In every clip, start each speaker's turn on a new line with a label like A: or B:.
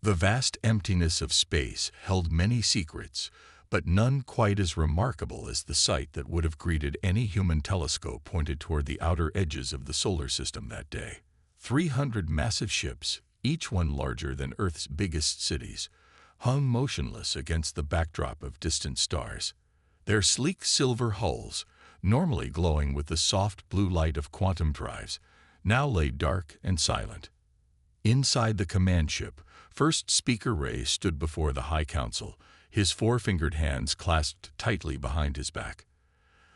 A: The vast emptiness of space held many secrets, but none quite as remarkable as the sight that would have greeted any human telescope pointed toward the outer edges of the solar system that day. 300 massive ships, each one larger than Earth's biggest cities, hung motionless against the backdrop of distant stars. Their sleek silver hulls, normally glowing with the soft blue light of quantum drives, now lay dark and silent. Inside the command ship, First Speaker Ray stood before the High Council, his four-fingered hands clasped tightly behind his back.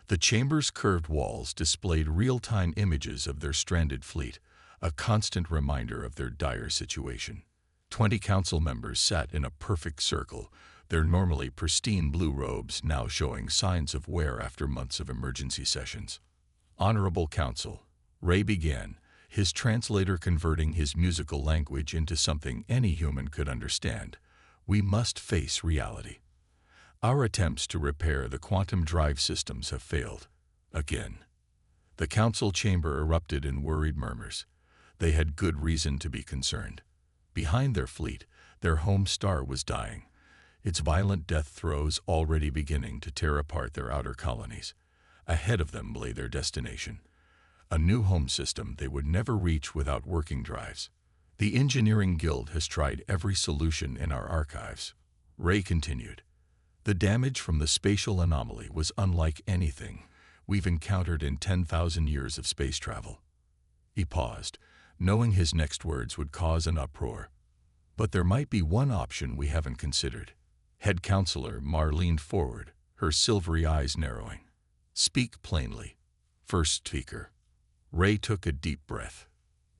A: The chamber's curved walls displayed real-time images of their stranded fleet, a constant reminder of their dire situation. 20 council members sat in a perfect circle, their normally pristine blue robes now showing signs of wear after months of emergency sessions. Honorable Council, Ray began, his translator converting his musical language into something any human could understand. We must face reality. Our attempts to repair the quantum drive systems have failed. Again. The council chamber erupted in worried murmurs. They had good reason to be concerned. Behind their fleet, their home star was dying, its violent death throes already beginning to tear apart their outer colonies. Ahead of them lay their destination, a new home system they would never reach without working drives. The Engineering Guild has tried every solution in our archives. Ray continued. The damage from the spatial anomaly was unlike anything we've encountered in 10,000 years of space travel. He paused, knowing his next words would cause an uproar. But there might be one option we haven't considered. Head Counselor Mar leaned forward, her silvery eyes narrowing. Speak plainly. First Speaker. Ray took a deep breath.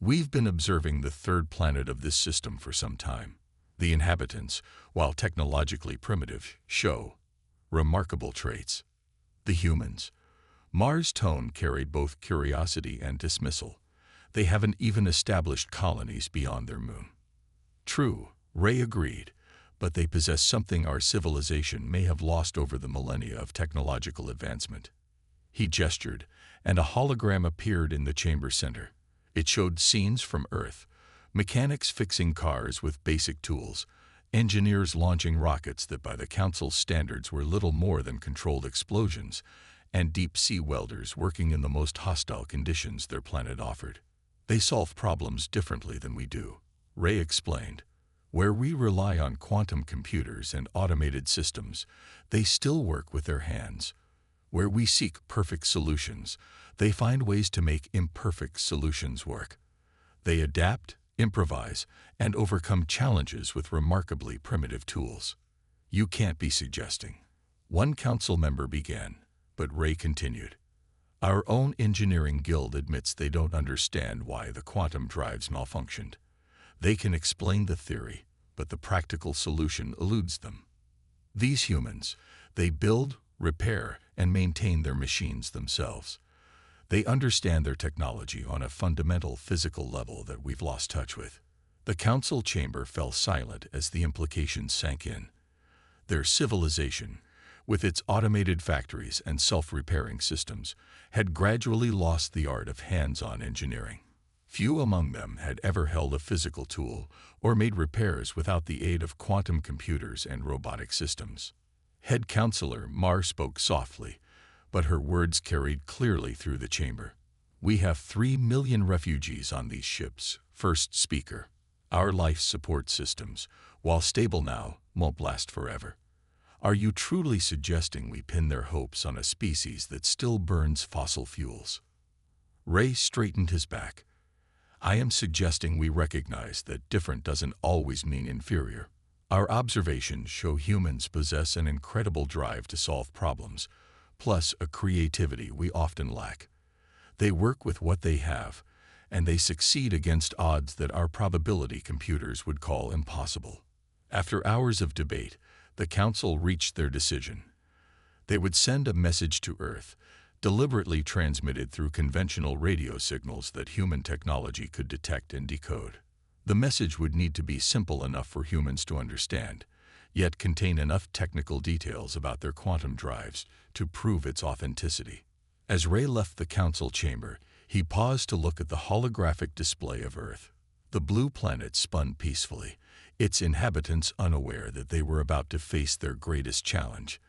A: We've been observing the third planet of this system for some time. The inhabitants, while technologically primitive, show remarkable traits. The humans. Mars' tone carried both curiosity and dismissal. They haven't even established colonies beyond their moon. True, Ray agreed, but they possess something our civilization may have lost over the millennia of technological advancement. He gestured, and a hologram appeared in the chamber center. It showed scenes from Earth, mechanics fixing cars with basic tools, engineers launching rockets that by the Council's standards were little more than controlled explosions, and deep-sea welders working in the most hostile conditions their planet offered. They solve problems differently than we do, Ray explained. Where we rely on quantum computers and automated systems, they still work with their hands. Where we seek perfect solutions, they find ways to make imperfect solutions work. They adapt, improvise, and overcome challenges with remarkably primitive tools. You can't be suggesting. One council member began, but Ray continued. Our own engineering guild admits they don't understand why the quantum drives malfunctioned. They can explain the theory, but the practical solution eludes them. These humans, they build, repair, and maintain their machines themselves. They understand their technology on a fundamental physical level that we've lost touch with. The council chamber fell silent as the implications sank in. Their civilization, with its automated factories and self-repairing systems, had gradually lost the art of hands-on engineering. Few among them had ever held a physical tool or made repairs without the aid of quantum computers and robotic systems. Head Counselor Mar spoke softly, but her words carried clearly through the chamber. We have 3 million refugees on these ships, First Speaker. Our life support systems, while stable now, won't last forever. Are you truly suggesting we pin their hopes on a species that still burns fossil fuels? Ray straightened his back. I am suggesting we recognize that different doesn't always mean inferior. Our observations show humans possess an incredible drive to solve problems, plus a creativity we often lack. They work with what they have, and they succeed against odds that our probability computers would call impossible. After hours of debate, the Council reached their decision. They would send a message to Earth, deliberately transmitted through conventional radio signals that human technology could detect and decode. The message would need to be simple enough for humans to understand, yet contain enough technical details about their quantum drives to prove its authenticity. As Ray left the council chamber, he paused to look at the holographic display of Earth. The blue planet spun peacefully, its inhabitants unaware that they were about to face their greatest challenge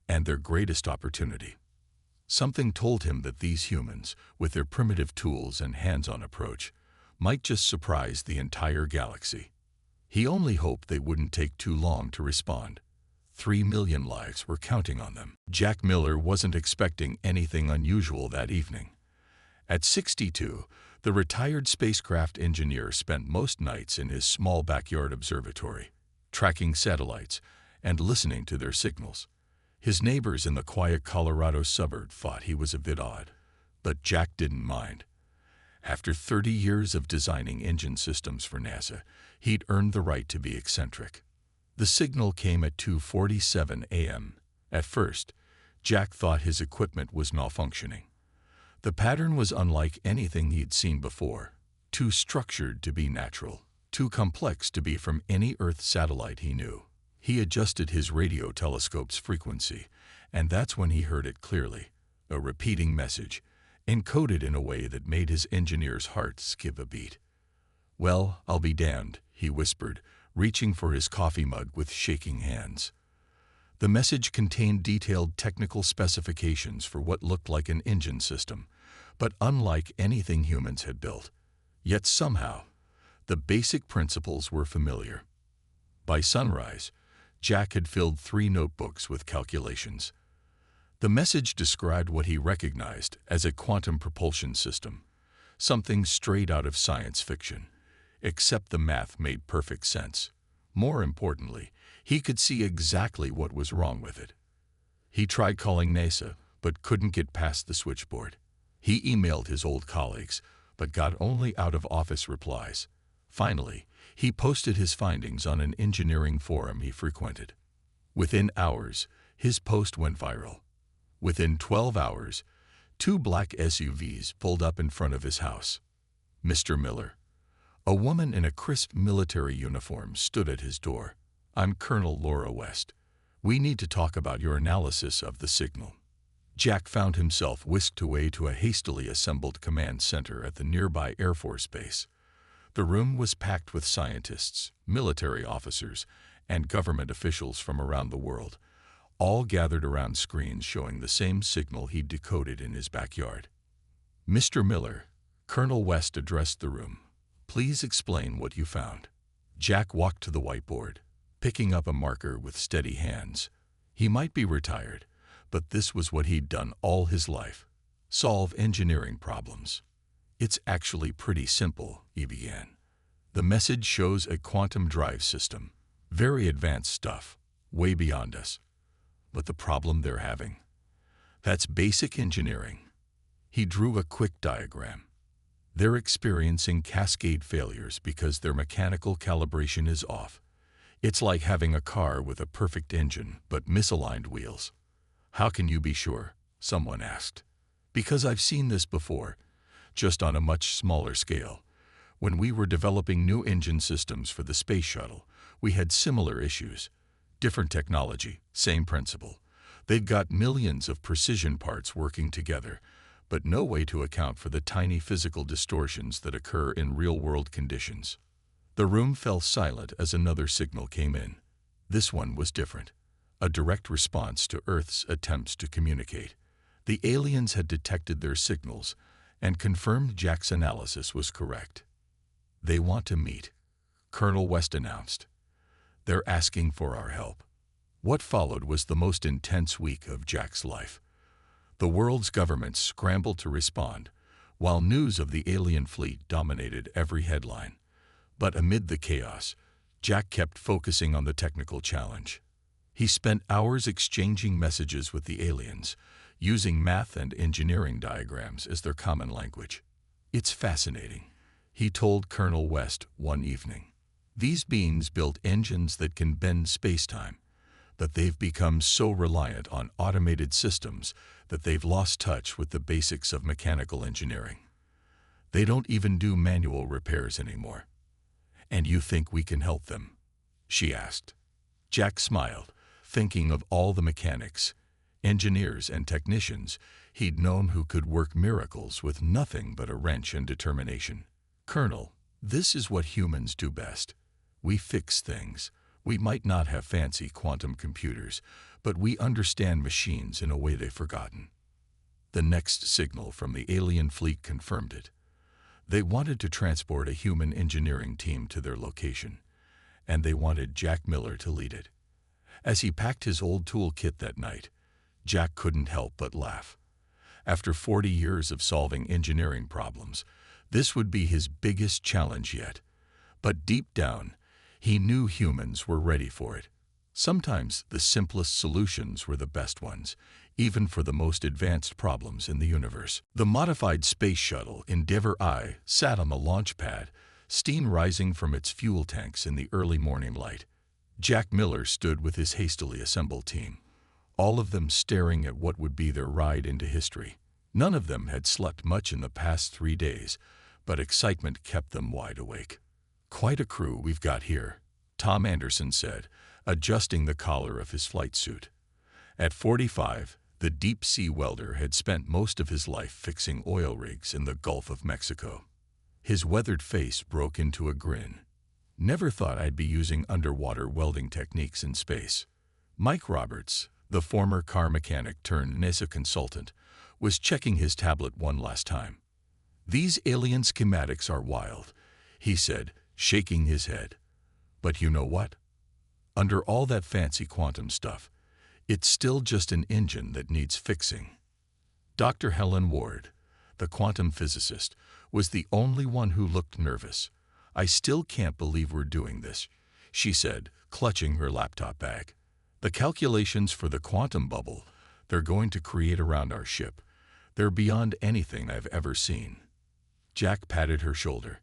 A: and their greatest opportunity. Something told him that these humans, with their primitive tools and hands-on approach, might just surprise the entire galaxy. He only hoped they wouldn't take too long to respond. 3 million lives were counting on them. Jack Miller wasn't expecting anything unusual that evening. At 62, the retired spacecraft engineer spent most nights in his small backyard observatory, tracking satellites and listening to their signals. His neighbors in the quiet Colorado suburb thought he was a bit odd, but Jack didn't mind. After 30 years of designing engine systems for NASA, he'd earned the right to be eccentric. The signal came at 2:47 a.m. At first, Jack thought his equipment was malfunctioning. The pattern was unlike anything he'd seen before, too structured to be natural, too complex to be from any Earth satellite he knew. He adjusted his radio telescope's frequency, and that's when he heard it clearly, a repeating message, encoded in a way that made his engineer's heart skip a beat. "Well, I'll be damned," he whispered, reaching for his coffee mug with shaking hands. The message contained detailed technical specifications for what looked like an engine system, but unlike anything humans had built. Yet somehow, the basic principles were familiar. By sunrise, Jack had filled 3 notebooks with calculations. The message described what he recognized as a quantum propulsion system, something straight out of science fiction, except the math made perfect sense. More importantly, he could see exactly what was wrong with it. He tried calling NASA, but couldn't get past the switchboard. He emailed his old colleagues, but got only out-of-office replies. Finally, he posted his findings on an engineering forum he frequented. Within hours, his post went viral. Within 12 hours, 2 black SUVs pulled up in front of his house. Mr. Miller. A woman in a crisp military uniform stood at his door. "I'm Colonel Laura West. We need to talk about your analysis of the signal." Jack found himself whisked away to a hastily assembled command center at the nearby Air Force Base. The room was packed with scientists, military officers, and government officials from around the world, all gathered around screens showing the same signal he'd decoded in his backyard. "Mr. Miller," Colonel West addressed the room, "please explain what you found." Jack walked to the whiteboard, picking up a marker with steady hands. He might be retired, but this was what he'd done all his life: solve engineering problems. "It's actually pretty simple," he began. "The message shows a quantum drive system. Very advanced stuff, way beyond us. But the problem they're having, that's basic engineering." He drew a quick diagram. "They're experiencing cascade failures because their mechanical calibration is off. It's like having a car with a perfect engine but misaligned wheels." "How can you be sure?" someone asked. "Because I've seen this before, just on a much smaller scale. When we were developing new engine systems for the space shuttle, we had similar issues. Different technology, same principle. They'd got millions of precision parts working together, but no way to account for the tiny physical distortions that occur in real-world conditions." The room fell silent as another signal came in. This one was different, a direct response to Earth's attempts to communicate. The aliens had detected their signals and confirmed Jack's analysis was correct. "They want to meet," Colonel West announced. "They're asking for our help." What followed was the most intense week of Jack's life. The world's governments scrambled to respond, while news of the alien fleet dominated every headline. But amid the chaos, Jack kept focusing on the technical challenge. He spent hours exchanging messages with the aliens, using math and engineering diagrams as their common language. "It's fascinating," he told Colonel West one evening. "These beings built engines that can bend spacetime, but they've become so reliant on automated systems that they've lost touch with the basics of mechanical engineering. They don't even do manual repairs anymore." "And you think we can help them?" she asked. Jack smiled, thinking of all the mechanics, engineers, and technicians he'd known who could work miracles with nothing but a wrench and determination. "Colonel, this is what humans do best. We fix things. We might not have fancy quantum computers, but we understand machines in a way they've forgotten. The next signal from the alien fleet confirmed it. They wanted to transport a human engineering team to their location, and they wanted Jack Miller to lead it. As he packed his old toolkit that night, Jack couldn't help but laugh. After 40 years of solving engineering problems, this would be his biggest challenge yet. But deep down, he knew humans were ready for it. Sometimes the simplest solutions were the best ones, even for the most advanced problems in the universe. The modified space shuttle Endeavour I sat on the launch pad, steam rising from its fuel tanks in the early morning light. Jack Miller stood with his hastily assembled team, all of them staring at what would be their ride into history. None of them had slept much in the past 3 days, but excitement kept them wide awake. "Quite a crew we've got here," Tom Anderson said, adjusting the collar of his flight suit. At 45, the deep-sea welder had spent most of his life fixing oil rigs in the Gulf of Mexico. His weathered face broke into a grin. "Never thought I'd be using underwater welding techniques in space." Mike Roberts, the former car mechanic turned NASA consultant, was checking his tablet one last time. "These alien schematics are wild," he said, shaking his head. "But you know what? Under all that fancy quantum stuff, it's still just an engine that needs fixing." Dr. Helen Ward, the quantum physicist, was the only one who looked nervous. "I still can't believe we're doing this," she said, clutching her laptop bag. "The calculations for the quantum bubble they're going to create around our ship, they're beyond anything I've ever seen." Jack patted her shoulder.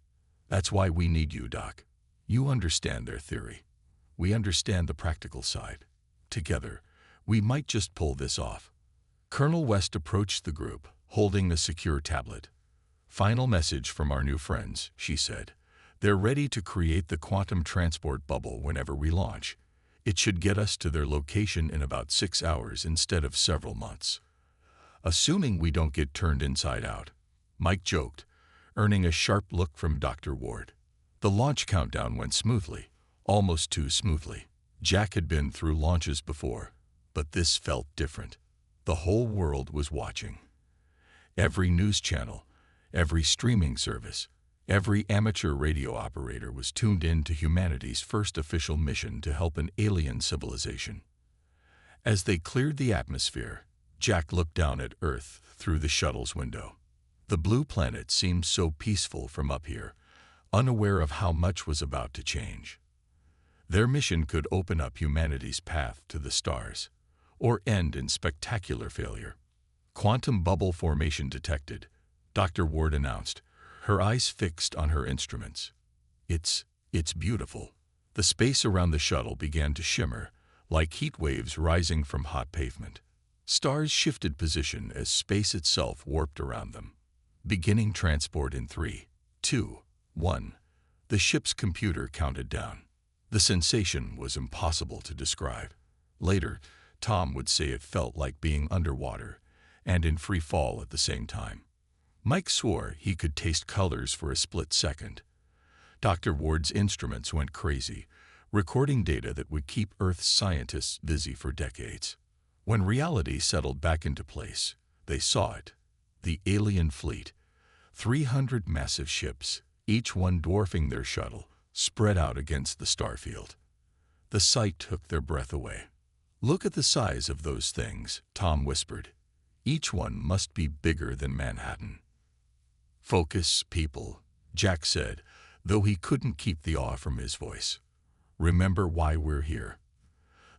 A: "That's why we need you, Doc. You understand their theory. We understand the practical side. Together, we might just pull this off." Colonel West approached the group, holding a secure tablet. "Final message from our new friends," she said. "They're ready to create the quantum transport bubble whenever we launch. It should get us to their location in about 6 hours instead of several months. Assuming we don't get turned inside out," Mike joked, earning a sharp look from Dr. Ward. The launch countdown went smoothly, almost too smoothly. Jack had been through launches before, but this felt different. The whole world was watching. Every news channel, every streaming service, every amateur radio operator was tuned in to humanity's first official mission to help an alien civilization. As they cleared the atmosphere, Jack looked down at Earth through the shuttle's window. The blue planet seemed so peaceful from up here, unaware of how much was about to change. Their mission could open up humanity's path to the stars, or end in spectacular failure. "Quantum bubble formation detected," Dr. Ward announced, her eyes fixed on her instruments. It's beautiful." The space around the shuttle began to shimmer, like heat waves rising from hot pavement. Stars shifted position as space itself warped around them. "Beginning transport in 3, 2, 1. The ship's computer counted down. The sensation was impossible to describe. Later, Tom would say it felt like being underwater and in free fall at the same time. Mike swore he could taste colors for a split second. Dr. Ward's instruments went crazy, recording data that would keep Earth's scientists busy for decades. When reality settled back into place, they saw it. The alien fleet, 300 massive ships, each one dwarfing their shuttle, spread out against the starfield. The sight took their breath away. "Look at the size of those things," Tom whispered. "Each one must be bigger than Manhattan." "Focus, people," Jack said, though he couldn't keep the awe from his voice. "Remember why we're here.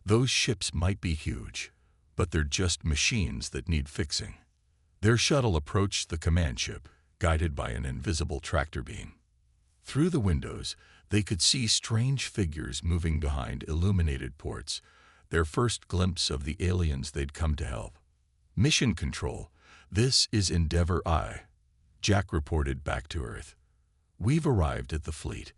A: Those ships might be huge, but they're just machines that need fixing." Their shuttle approached the command ship, guided by an invisible tractor beam. Through the windows, they could see strange figures moving behind illuminated ports, their first glimpse of the aliens they'd come to help. "Mission Control, this is Endeavour I," Jack reported back to Earth. "We've arrived at the fleet.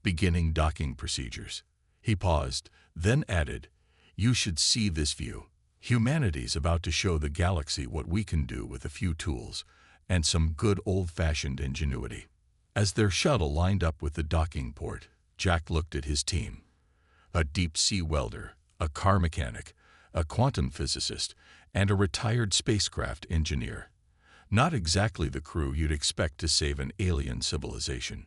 A: Beginning docking procedures." He paused, then added, "You should see this view. Humanity's about to show the galaxy what we can do with a few tools and some good old-fashioned ingenuity." As their shuttle lined up with the docking port, Jack looked at his team. A deep-sea welder, a car mechanic, a quantum physicist, and a retired spacecraft engineer. Not exactly the crew you'd expect to save an alien civilization.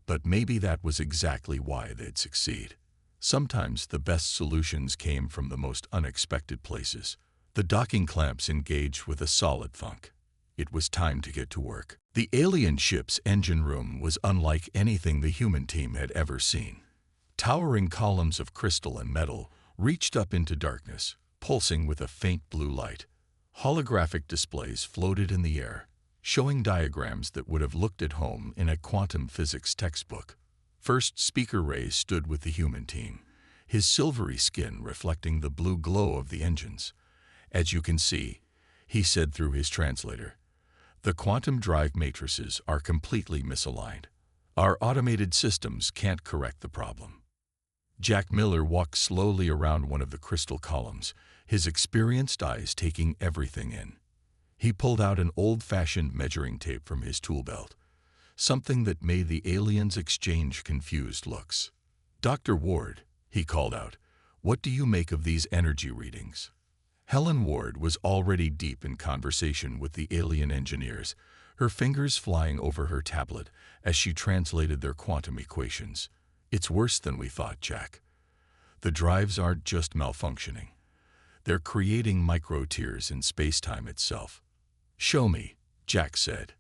A: But maybe that was exactly why they'd succeed. Sometimes the best solutions came from the most unexpected places. The docking clamps engaged with a solid thunk. It was time to get to work. The alien ship's engine room was unlike anything the human team had ever seen. Towering columns of crystal and metal reached up into darkness, pulsing with a faint blue light. Holographic displays floated in the air, showing diagrams that would have looked at home in a quantum physics textbook. First Speaker Ray stood with the human team, his silvery skin reflecting the blue glow of the engines. "As you can see," he said through his translator, "the quantum drive matrices are completely misaligned. Our automated systems can't correct the problem." Jack Miller walked slowly around one of the crystal columns, his experienced eyes taking everything in. He pulled out an old-fashioned measuring tape from his tool belt, something that made the aliens exchange confused looks. "Dr. Ward," he called out, "what do you make of these energy readings?" Helen Ward was already deep in conversation with the alien engineers, her fingers flying over her tablet as she translated their quantum equations. "It's worse than we thought, Jack. The drives aren't just malfunctioning. They're creating micro-tears in space-time itself." "Show me," Jack said.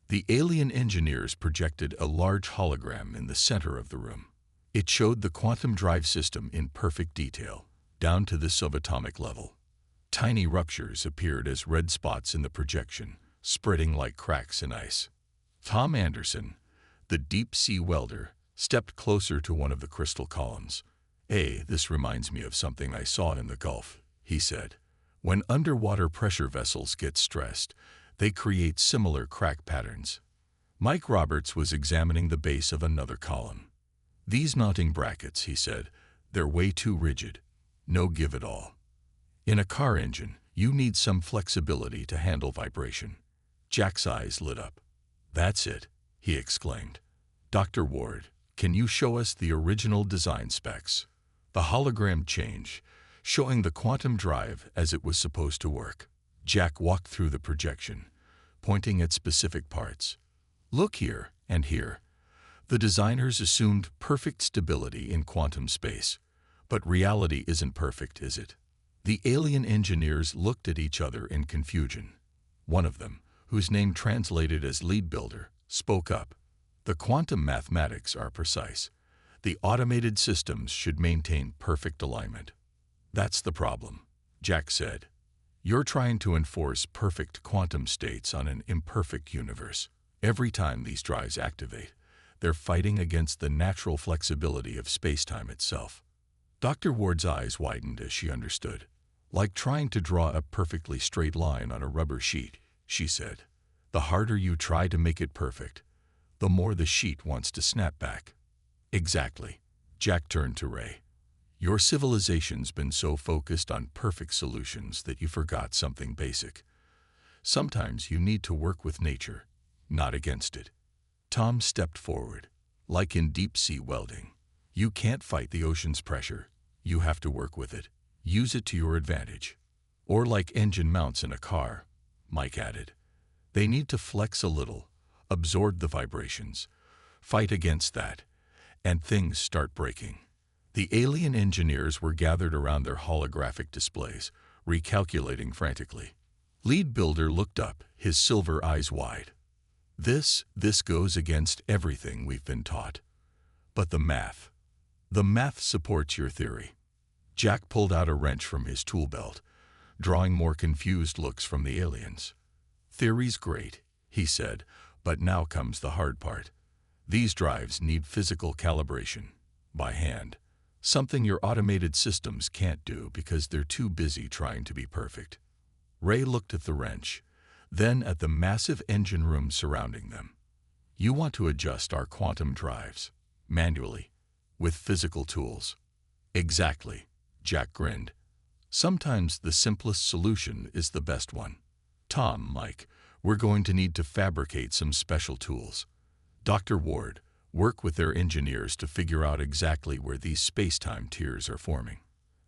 A: The alien engineers projected a large hologram in the center of the room. It showed the quantum drive system in perfect detail, down to the subatomic level. Tiny ruptures appeared as red spots in the projection, spreading like cracks in ice. Tom Anderson, the deep-sea welder, stepped closer to one of the crystal columns. "This reminds me of something I saw in the Gulf," he said. "When underwater pressure vessels get stressed, they create similar crack patterns." Mike Roberts was examining the base of another column. "These mounting brackets," he said, "they're way too rigid. No give at all. In a car engine, you need some flexibility to handle vibration." Jack's eyes lit up. "That's it," he exclaimed. "Dr. Ward, can you show us the original design specs?" The hologram changed, showing the quantum drive as it was supposed to work. Jack walked through the projection, pointing at specific parts. "Look here and here." The designers assumed perfect stability in quantum space. But reality isn't perfect, is it? The alien engineers looked at each other in confusion. One of them, whose name translated as lead builder, spoke up. "The quantum mathematics are precise. The automated systems should maintain perfect alignment." "That's the problem," Jack said. "You're trying to enforce perfect quantum states on an imperfect universe. Every time these drives activate, they're fighting against the natural flexibility of space-time itself." Dr. Ward's eyes widened as she understood. "Like trying to draw a perfectly straight line on a rubber sheet," she said. "The harder you try to make it perfect, the more the sheet wants to snap back." "Exactly." Jack turned to Ray. "Your civilization's been so focused on perfect solutions that you forgot something basic. Sometimes you need to work with nature, not against it." Tom stepped forward. "Like in deep-sea welding, you can't fight the ocean's pressure. You have to work with it. Use it to your advantage." "Or like engine mounts in a car," Mike added. "They need to flex a little, absorb the vibrations, fight against that, and things start breaking." The alien engineers were gathered around their holographic displays, recalculating frantically. Lead builder looked up, his silver eyes wide. This goes against everything we've been taught. But the math supports your theory." Jack pulled out a wrench from his tool belt, drawing more confused looks from the aliens. "Theory's great," he said, "but now comes the hard part. These drives need physical calibration, by hand. Something your automated systems can't do because they're too busy trying to be perfect." Ray looked at the wrench, then at the massive engine room surrounding them. "You want to adjust our quantum drives, manually, with physical tools." "Exactly," Jack grinned. "Sometimes the simplest solution is the best one. Tom, Mike, we're going to need to fabricate some special tools. Dr. Ward, work with their engineers to figure out exactly where these space-time tiers are forming.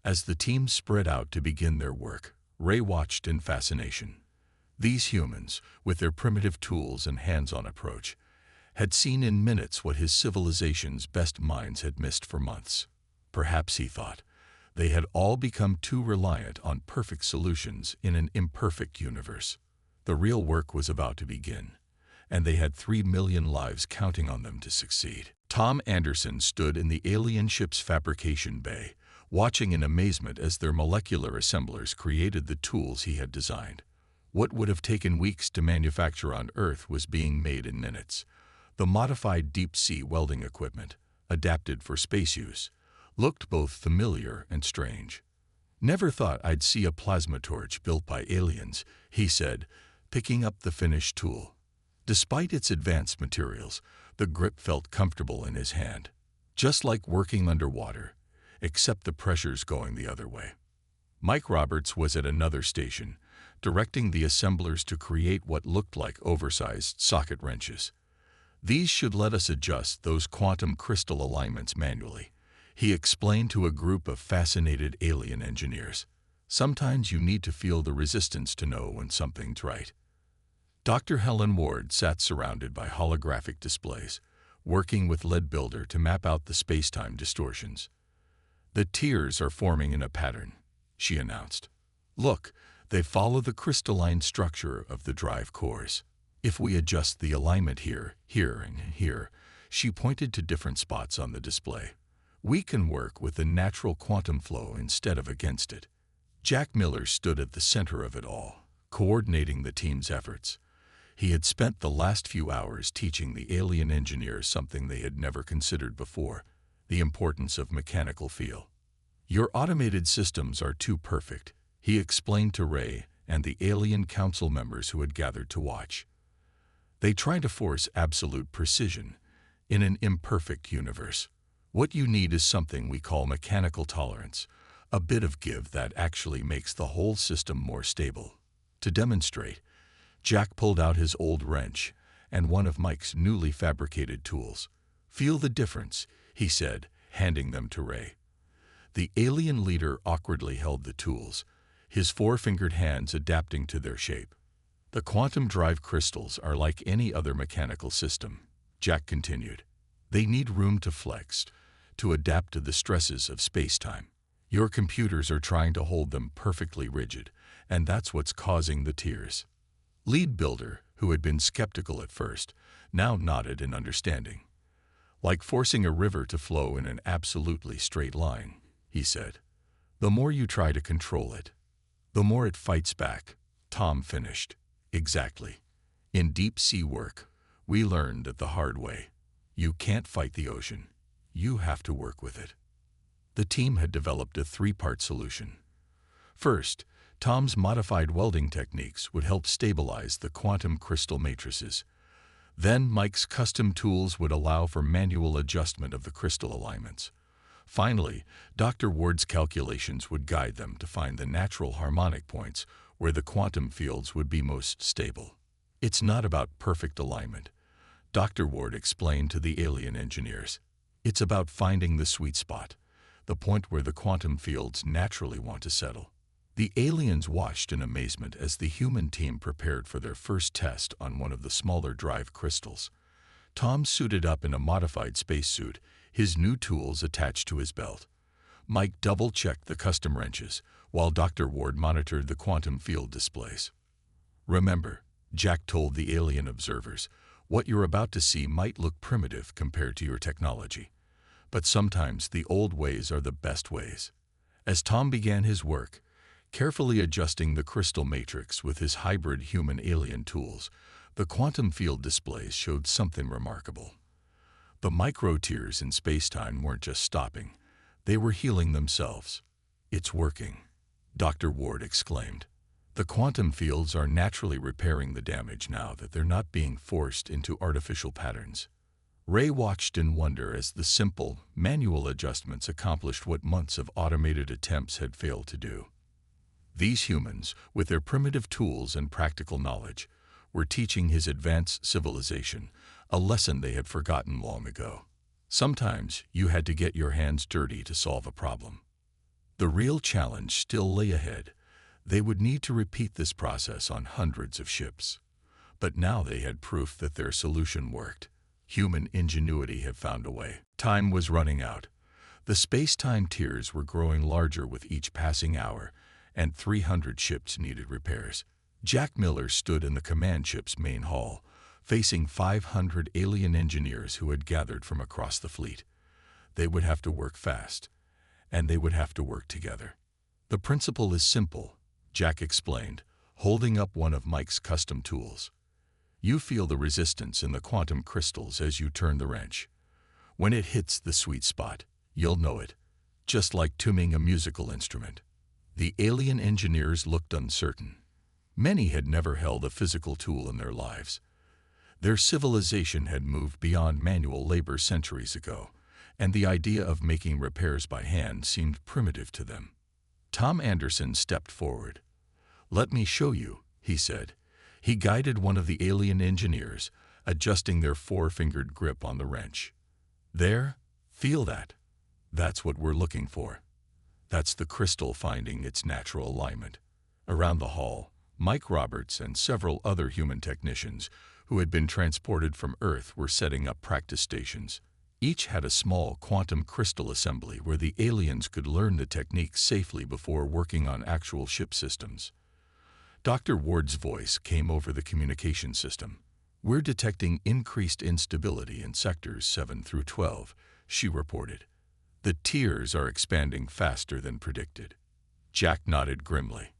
A: As the team spread out to begin their work, Ray watched in fascination. These humans, with their primitive tools and hands-on approach, had seen in minutes what his civilization's best minds had missed for months. Perhaps, he thought, they had all become too reliant on perfect solutions in an imperfect universe. The real work was about to begin, and they had 3 million lives counting on them to succeed. Tom Anderson stood in the alien ship's fabrication bay, watching in amazement as their molecular assemblers created the tools he had designed. What would have taken weeks to manufacture on Earth was being made in minutes. The modified deep-sea welding equipment, adapted for space use, looked both familiar and strange. "Never thought I'd see a plasma torch built by aliens," he said, picking up the finished tool. Despite its advanced materials, the grip felt comfortable in his hand, just like working underwater, except the pressure's going the other way. Mike Roberts was at another station, directing the assemblers to create what looked like oversized socket wrenches. "These should let us adjust those quantum crystal alignments manually," he explained to a group of fascinated alien engineers. "Sometimes you need to feel the resistance to know when something's right." Dr. Helen Ward sat surrounded by holographic displays, working with Lead Builder to map out the space-time distortions. "The tiers are forming in a pattern," she announced. "Look, they follow the crystalline structure of the drive cores. If we adjust the alignment here, here, and here," she pointed to different spots on the display, "we can work with the natural quantum flow instead of against it." Jack Miller stood at the center of it all, coordinating the team's efforts. He had spent the last few hours teaching the alien engineers something they had never considered before: the importance of mechanical feel. "Your automated systems are too perfect," he explained to Ray and the alien council members who had gathered to watch. "They try to force absolute precision in an imperfect universe. What you need is something we call mechanical tolerance, a bit of give that actually makes the whole system more stable." To demonstrate, Jack pulled out his old wrench and one of Mike's newly fabricated tools. "Feel the difference," he said, handing them to Ray. The alien leader awkwardly held the tools, his four-fingered hands adapting to their shape. "The quantum drive crystals are like any other mechanical system," Jack continued. "They need room to flex, to adapt to the stresses of space-time. Your computers are trying to hold them perfectly rigid, and that's what's causing the tears." Lead Builder, who had been skeptical at first, now nodded in understanding. "Like forcing a river to flow in an absolutely straight line," he said. "The more you try to control it, the more it fights back," Tom finished. "Exactly. In deep-sea work, we learned it the hard way. You can't fight the ocean. You have to work with it." The team had developed a three-part solution. First, Tom's modified welding techniques would help stabilize the quantum crystal matrices. Then Mike's custom tools would allow for manual adjustment of the crystal alignments. Finally, Dr. Ward's calculations would guide them to find the natural harmonic points where the quantum fields would be most stable. "It's not about perfect alignment," Dr. Ward explained to the alien engineers. "It's about finding the sweet spot, the point where the quantum fields naturally want to settle." The aliens watched in amazement as the human team prepared for their first test on one of the smaller drive crystals. Tom suited up in a modified spacesuit, his new tools attached to his belt. Mike double-checked the custom wrenches, while Dr. Ward monitored the quantum field displays. "Remember," Jack told the alien observers, "what you're about to see might look primitive compared to your technology. But sometimes the old ways are the best ways." As Tom began his work, carefully adjusting the crystal matrix with his hybrid human-alien tools, the quantum field displays showed something remarkable. The micro-tears in space-time weren't just stopping, they were healing themselves. "It's working," Dr. Ward exclaimed. "The quantum fields are naturally repairing the damage now that they're not being forced into artificial patterns." Ray watched in wonder as the simple, manual adjustments accomplished what months of automated attempts had failed to do. These humans, with their primitive tools and practical knowledge, were teaching his advanced civilization a lesson they had forgotten long ago. Sometimes you had to get your hands dirty to solve a problem. The real challenge still lay ahead. They would need to repeat this process on hundreds of ships. But now they had proof that their solution worked. Human ingenuity had found a way. Time was running out. The space-time tiers were growing larger with each passing hour, and 300 ships needed repairs. Jack Miller stood in the command ship's main hall, facing 500 alien engineers who had gathered from across the fleet. They would have to work fast, and they would have to work together. The principle is simple, Jack explained, holding up one of Mike's custom tools. You feel the resistance in the quantum crystals as you turn the wrench. When it hits the sweet spot, you'll know it, just like tuning a musical instrument. The alien engineers looked uncertain. Many had never held a physical tool in their lives. Their civilization had moved beyond manual labor centuries ago, and the idea of making repairs by hand seemed primitive to them. Tom Anderson stepped forward. "Let me show you," he said. He guided one of the alien engineers, adjusting their four-fingered grip on the wrench. "There, feel that. That's what we're looking for. That's the crystal finding its natural alignment." Around the hall, Mike Roberts and several other human technicians who had been transported from Earth were setting up practice stations. Each had a small quantum crystal assembly where the aliens could learn the techniques safely before working on actual ship systems. Dr. Ward's voice came over the communication system. "We're detecting increased instability in sectors 7 through 12, she reported. "The tiers are expanding faster than predicted." Jack nodded grimly.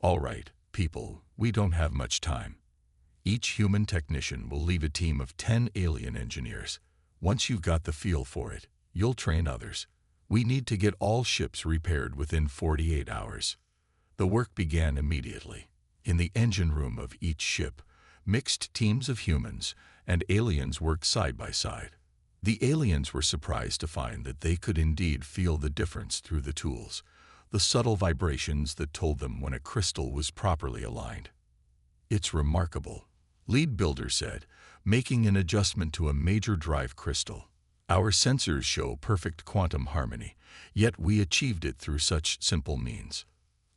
A: "All right, people, we don't have much time. Each human technician will leave a team of 10 alien engineers. Once you've got the feel for it, you'll train others. We need to get all ships repaired within 48 hours. The work began immediately. In the engine room of each ship, mixed teams of humans and aliens worked side by side. The aliens were surprised to find that they could indeed feel the difference through the tools, the subtle vibrations that told them when a crystal was properly aligned. "It's remarkable," Lead Builder said, making an adjustment to a major drive crystal. "Our sensors show perfect quantum harmony, yet we achieved it through such simple means."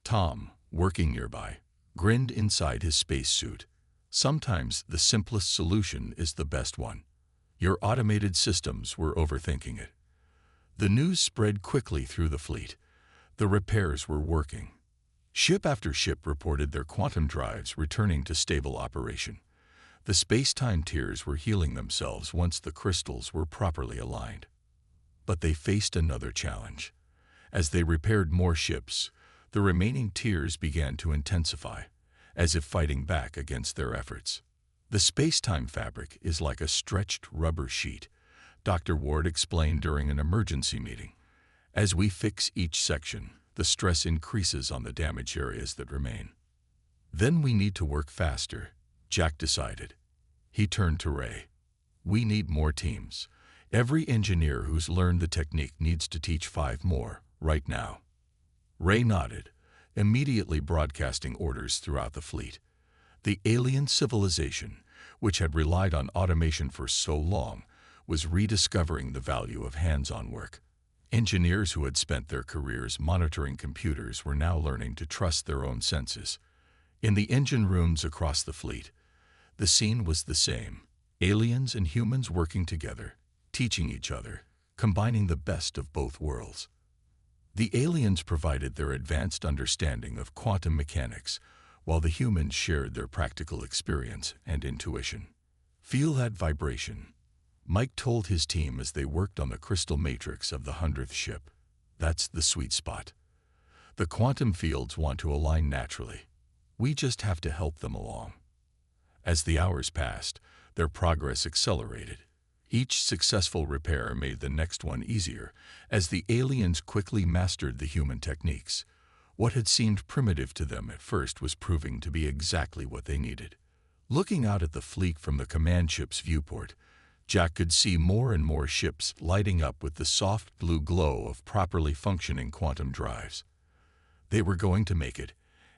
A: Tom, working nearby, grinned inside his spacesuit. "Sometimes the simplest solution is the best one. Your automated systems were overthinking it." The news spread quickly through the fleet. The repairs were working. Ship after ship reported their quantum drives returning to stable operation. The space-time tiers were healing themselves once the crystals were properly aligned. But they faced another challenge. As they repaired more ships, the remaining tiers began to intensify, as if fighting back against their efforts. "The space-time fabric is like a stretched rubber sheet," Dr. Ward explained during an emergency meeting. "As we fix each section, the stress increases on the damaged areas that remain. Then we need to work faster," Jack decided. He turned to Ray. "We need more teams. Every engineer who's learned the technique needs to teach 5 more, right now." Ray nodded, immediately broadcasting orders throughout the fleet. The alien civilization, which had relied on automation for so long, was rediscovering the value of hands-on work. Engineers who had spent their careers monitoring computers were now learning to trust their own senses. In the engine rooms across the fleet, the scene was the same. Aliens and humans working together, teaching each other, combining the best of both worlds. The aliens provided their advanced understanding of quantum mechanics, while the humans shared their practical experience and intuition. "Feel that vibration," Mike told his team as they worked on the crystal matrix of the 100th ship. "That's the sweet spot. The quantum fields want to align naturally. We just have to help them along." As the hours passed, their progress accelerated. Each successful repair made the next one easier, as the aliens quickly mastered the human techniques. What had seemed primitive to them at first was proving to be exactly what they needed. Looking out at the fleet from the command ship's viewport, Jack could see more and more ships lighting up with the soft blue glow of properly functioning quantum drives. They were going to make it,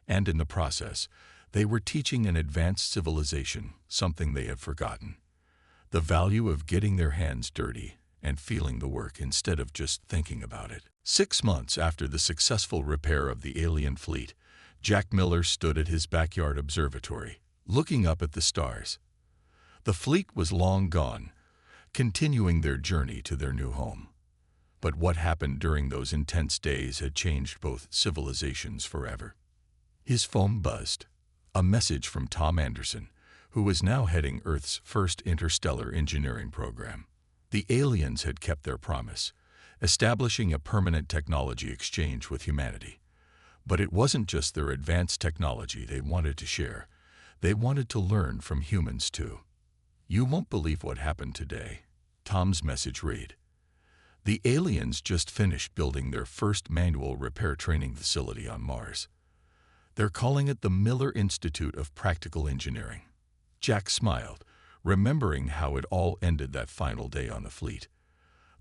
A: and in the process, they were teaching an advanced civilization something they had forgotten. the value of getting their hands dirty and feeling the work instead of just thinking about it. 6 months after the successful repair of the alien fleet, Jack Miller stood at his backyard observatory, looking up at the stars. The fleet was long gone, continuing their journey to their new home. But what happened during those intense days had changed both civilizations forever. His phone buzzed, a message from Tom Anderson, who was now heading Earth's first interstellar engineering program. The aliens had kept their promise, establishing a permanent technology exchange with humanity. But it wasn't just their advanced technology they wanted to share. They wanted to learn from humans too. "You won't believe what happened today," Tom's message read. "The aliens just finished building their first manual repair training facility on Mars. They're calling it the Miller Institute of Practical Engineering." Jack smiled, remembering how it all ended that final day on the fleet.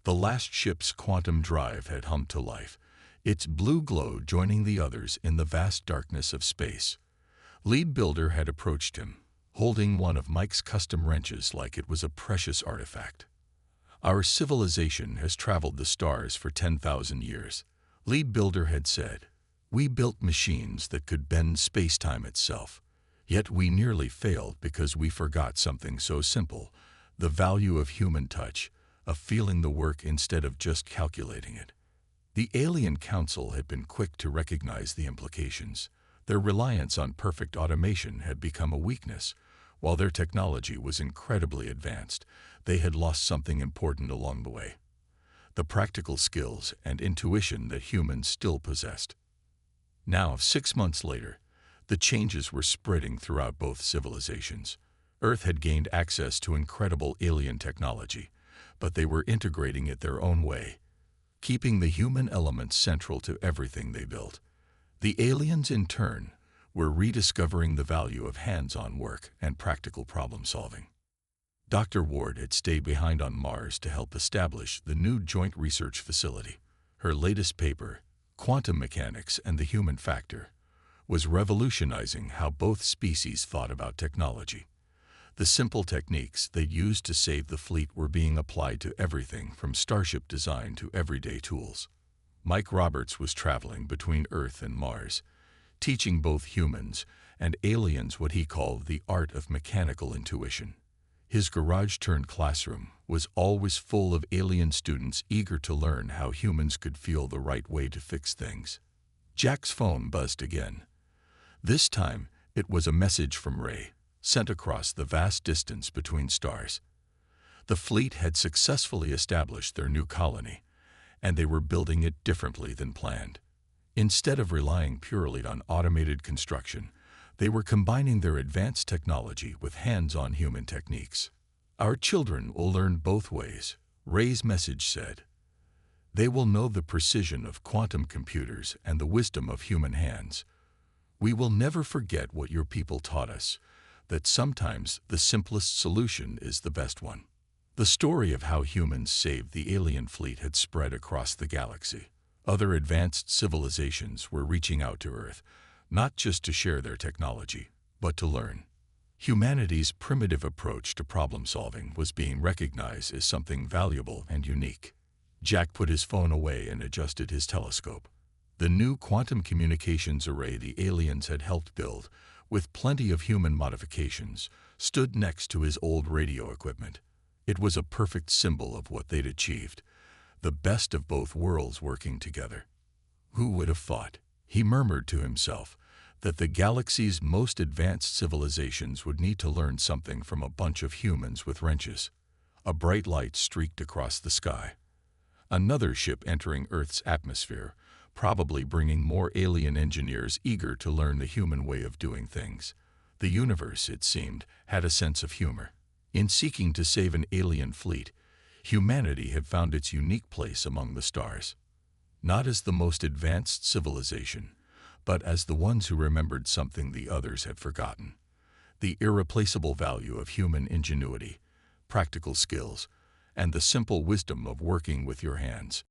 A: The last ship's quantum drive had hummed to life, its blue glow joining the others in the vast darkness of space. Lead builder had approached him, holding one of Mike's custom wrenches like it was a precious artifact. "Our civilization has traveled the stars for 10,000 years," Lead builder had said. "We built machines that could bend space-time itself. Yet we nearly failed because we forgot something so simple, the value of human touch, of feeling the work instead of just calculating it." The Alien Council had been quick to recognize the implications. Their reliance on perfect automation had become a weakness. While their technology was incredibly advanced, they had lost something important along the way: the practical skills and intuition that humans still possessed. Now, 6 months later, the changes were spreading throughout both civilizations. Earth had gained access to incredible alien technology, but they were integrating it their own way, keeping the human element central to everything they built. The aliens, in turn, were rediscovering the value of hands-on work and practical problem-solving. Dr. Ward had stayed behind on Mars to help establish the new Joint Research Facility. Her latest paper, Quantum Mechanics and the Human Factor, was revolutionizing how both species thought about technology. The simple techniques they used to save the fleet were being applied to everything from starship design to everyday tools. Mike Roberts was traveling between Earth and Mars, teaching both humans and aliens what he called the art of mechanical intuition. His garage-turned-classroom was always full of alien students eager to learn how humans could feel the right way to fix things. Jack's phone buzzed again. This time, it was a message from Ray, sent across the vast distance between stars. The fleet had successfully established their new colony, and they were building it differently than planned. Instead of relying purely on automated construction, they were combining their advanced technology with hands-on human techniques. "Our children will learn both ways," Ray's message said. "They will know the precision of quantum computers and the wisdom of human hands. We will never forget what your people taught us, that sometimes the simplest solution is the best one." The story of how humans saved the alien fleet had spread across the galaxy. Other advanced civilizations were reaching out to Earth, not just to share their technology, but to learn. Humanity's primitive approach to problem-solving was being recognized as something valuable and unique. Jack put his phone away and adjusted his telescope. The new quantum communications array the aliens had helped build, with plenty of human modifications, stood next to his old radio equipment. It was a perfect symbol of what they'd achieved, the best of both worlds working together. "Who would have thought," he murmured to himself, "that the galaxy's most advanced civilizations would need to learn something from a bunch of humans with wrenches?" A bright light streaked across the sky. Another ship entering Earth's atmosphere, probably bringing more alien engineers eager to learn the human way of doing things. The universe, it seemed, had a sense of humor. In seeking to save an alien fleet, humanity had found its unique place among the stars. Not as the most advanced civilization, but as the ones who remembered something the others had forgotten: the irreplaceable value of human ingenuity, practical skills, and the simple wisdom of working with your hands.